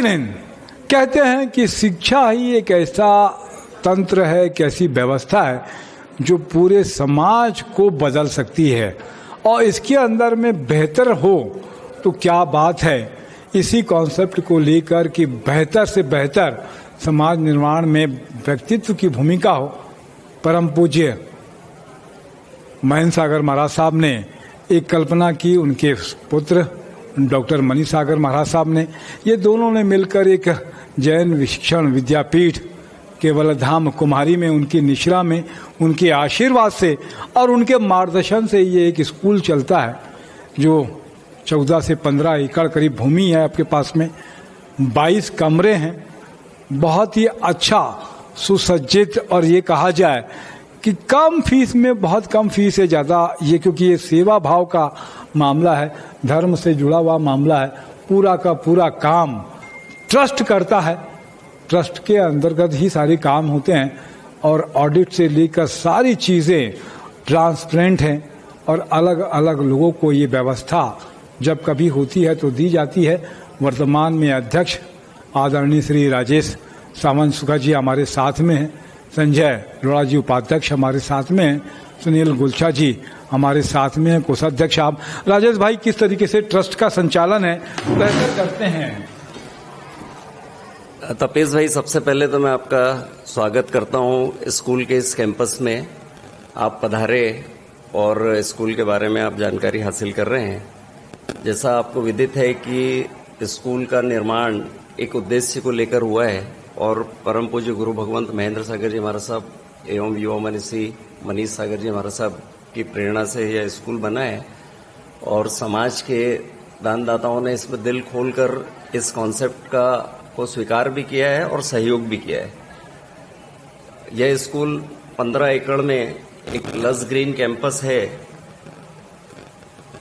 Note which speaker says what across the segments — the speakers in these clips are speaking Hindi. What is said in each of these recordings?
Speaker 1: नहीं, कहते हैं कि शिक्षा ही एक ऐसा तंत्र है, एक ऐसी व्यवस्था है जो पूरे समाज को बदल सकती है, और इसके अंदर में बेहतर हो तो क्या बात है। इसी कॉन्सेप्ट को लेकर कि बेहतर से बेहतर समाज निर्माण में व्यक्तित्व की भूमिका हो, परम पूज्य महेंद्र सागर महाराज साहब ने एक कल्पना की, उनके पुत्र डॉक्टर मनीष सागर महाराज साहब ने, ये दोनों ने मिलकर एक जैन शिक्षण विद्यापीठ केवल धाम कुमारी में, उनकी निश्रा में, उनके आशीर्वाद से और उनके मार्गदर्शन से ये एक स्कूल चलता है जो 14 से 15 एकड़ करीब भूमि है आपके पास में, 22 कमरे हैं, बहुत ही अच्छा सुसज्जित, और ये कहा जाए कि कम फीस में, बहुत कम फीस है, ज़्यादा ये क्योंकि ये सेवा भाव का मामला है, धर्म से जुड़ा हुआ मामला है, पूरा का पूरा काम ट्रस्ट करता है, ट्रस्ट के अंतर्गत ही सारे काम होते हैं, और ऑडिट से लेकर सारी चीज़ें ट्रांसपेरेंट हैं, और अलग अलग लोगों को ये व्यवस्था जब कभी होती है तो दी जाती है। वर्तमान में अध्यक्ष आदरणीय श्री राजेश सावंत सुखा जी हमारे साथ में हैं, संजय लोढ़ा जी उपाध्यक्ष हमारे साथ में हैं, सुनील गुलछा जी हमारे साथ में हैं, कोषाध्यक्ष। आप राजेश भाई किस तरीके से ट्रस्ट का संचालन है बेहतर करते हैं?
Speaker 2: तपेश भाई, सबसे पहले तो मैं आपका स्वागत करता हूं स्कूल के इस कैंपस में। आप पधारे और स्कूल के बारे में आप जानकारी हासिल कर रहे हैं। जैसा आपको विदित है कि स्कूल का निर्माण एक उद्देश्य को लेकर हुआ है, और परम पूज्य गुरु भगवंत महेंद्र सागर जी महाराज साहब एवं युवा मनीषी मनीष सागर जी महाराज साहब की प्रेरणा से यह स्कूल बना है, और समाज के दानदाताओं ने इसमें दिल खोलकर इस कॉन्सेप्ट को स्वीकार भी किया है और सहयोग भी किया है। यह स्कूल 15 एकड़ में एक लस ग्रीन कैंपस है,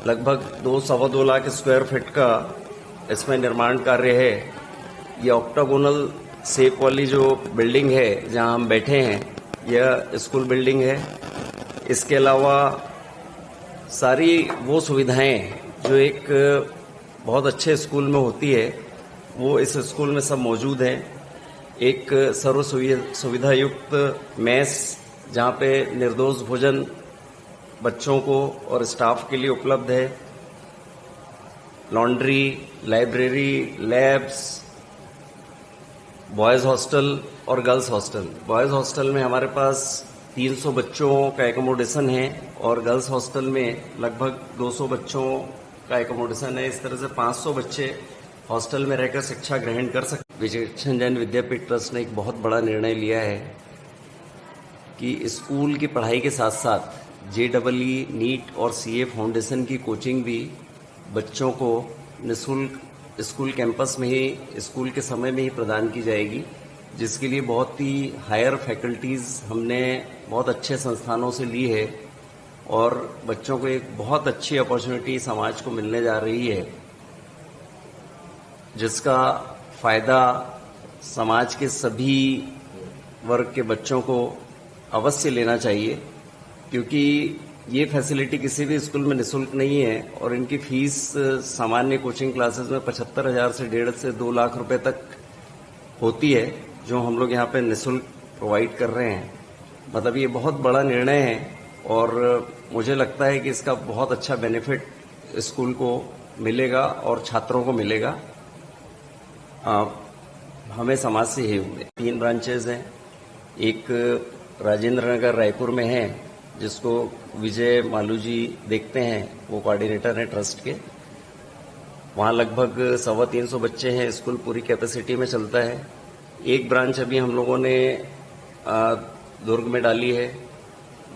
Speaker 2: लगभग 2-2.25 लाख स्क्वायर फीट का इसमें निर्माण कार्य है। ये ऑक्टागोनल शेप वाली जो बिल्डिंग है जहां हम बैठे हैं, यह स्कूल बिल्डिंग है। इसके अलावा सारी वो सुविधाएं जो एक बहुत अच्छे स्कूल में होती है वो इस स्कूल में सब मौजूद हैं। एक सर्व सुविधा युक्त मेस जहाँ पे निर्दोष भोजन बच्चों को और स्टाफ के लिए उपलब्ध है, laundry, library, labs, boys hostel और गर्ल्स हॉस्टल। बॉयज हॉस्टल में हमारे पास 300 बच्चों का एकोमोडेशन है, और गर्ल्स हॉस्टल में लगभग 200 बच्चों का एकोमोडेशन है। इस तरह से 500 बच्चे हॉस्टल में रहकर शिक्षा ग्रहण कर सकते। विचक्षण जैन विद्यापीठ ट्रस्ट ने एक बहुत बड़ा निर्णय लिया है कि स्कूल की पढ़ाई के साथ साथ JEE, नीट और CA फाउंडेशन की कोचिंग भी बच्चों को निःशुल्क स्कूल कैंपस में ही, स्कूल के समय में ही प्रदान की जाएगी, जिसके लिए बहुत ही हायर फैकल्टीज़ हमने बहुत अच्छे संस्थानों से ली है, और बच्चों को एक बहुत अच्छी अपॉर्चुनिटी समाज को मिलने जा रही है, जिसका फ़ायदा समाज के सभी वर्ग के बच्चों को अवश्य लेना चाहिए, क्योंकि ये फैसिलिटी किसी भी स्कूल में निःशुल्क नहीं है, और इनकी फीस सामान्य कोचिंग क्लासेस में 75,000 से 1.5 से 2 लाख रुपए तक होती है, जो हम लोग यहाँ पे निःशुल्क प्रोवाइड कर रहे हैं। मतलब ये बहुत बड़ा निर्णय है, और मुझे लगता है कि इसका बहुत अच्छा बेनिफिट स्कूल को मिलेगा और छात्रों को मिलेगा। हमें समाज से ही हुए 3 ब्रांचेज हैं। एक राजेंद्र नगर रायपुर में है, जिसको विजय मालू जी देखते हैं, वो कोऑर्डिनेटर हैं ट्रस्ट के। वहाँ लगभग 325 बच्चे हैं, स्कूल पूरी कैपेसिटी में चलता है। एक ब्रांच अभी हम लोगों ने दुर्ग में डाली है,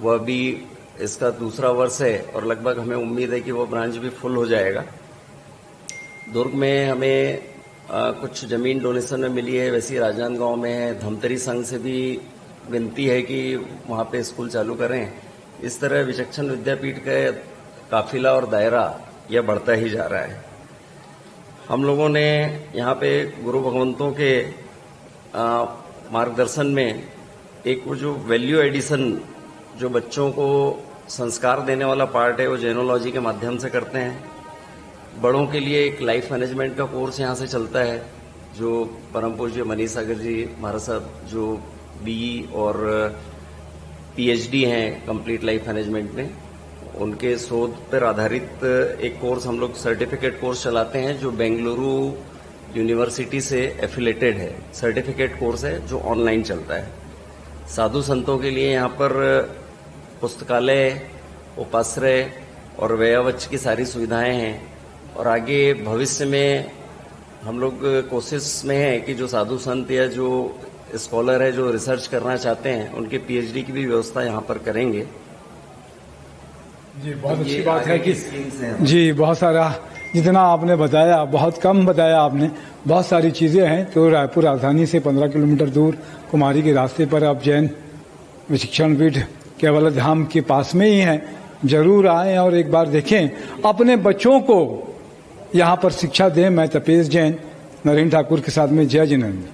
Speaker 2: वह भी इसका दूसरा वर्ष है, और लगभग हमें उम्मीद है कि वो ब्रांच भी फुल हो जाएगा। दुर्ग में हमें कुछ जमीन डोनेशन में मिली है, वैसे राजनांदगांव में है। धमतरी संघ से भी विनती है कि वहाँ पे स्कूल चालू करें। इस तरह विचक्षण विद्यापीठ का काफिला और दायरा यह बढ़ता ही जा रहा है। हम लोगों ने यहाँ पे गुरु भगवंतों के मार्गदर्शन में एक वो जो वैल्यू एडिशन, जो बच्चों को संस्कार देने वाला पार्ट है, वो जेनोलॉजी के माध्यम से करते हैं। बड़ों के लिए एक लाइफ मैनेजमेंट का कोर्स यहाँ से चलता है, जो परम पूज्य मनीष सागर जी महाराज साहब जो बीई और पीएचडी हैं कंप्लीट लाइफ मैनेजमेंट में, उनके शोध पर आधारित एक कोर्स हम लोग सर्टिफिकेट कोर्स चलाते हैं जो बेंगलुरु यूनिवर्सिटी से एफिलेटेड है। सर्टिफिकेट कोर्स है जो ऑनलाइन चलता है। साधु संतों के लिए यहाँ पर पुस्तकालय, उपाश्रय और व्ययावच की सारी सुविधाएं हैं और आगे भविष्य में हम लोग कोशिश में है कि जो साधु संत या जो स्कॉलर है जो रिसर्च करना चाहते हैं उनके पीएचडी की भी व्यवस्था यहाँ पर करेंगे।
Speaker 1: जी, बहुत अच्छी बात है कि जी बहुत सारा जितना आपने बताया, बहुत कम बताया आपने, बहुत सारी चीज़ें हैं। तो रायपुर राजधानी से 15 किलोमीटर दूर कुमारी के रास्ते पर आप जैन विशिक्षण पीठ केवल धाम के पास में ही हैं। जरूर आएं और एक बार देखें, अपने बच्चों को यहाँ पर शिक्षा दें। मैं तपेश जैन नरेंद्र ठाकुर के साथ में जय जिनेंद्र।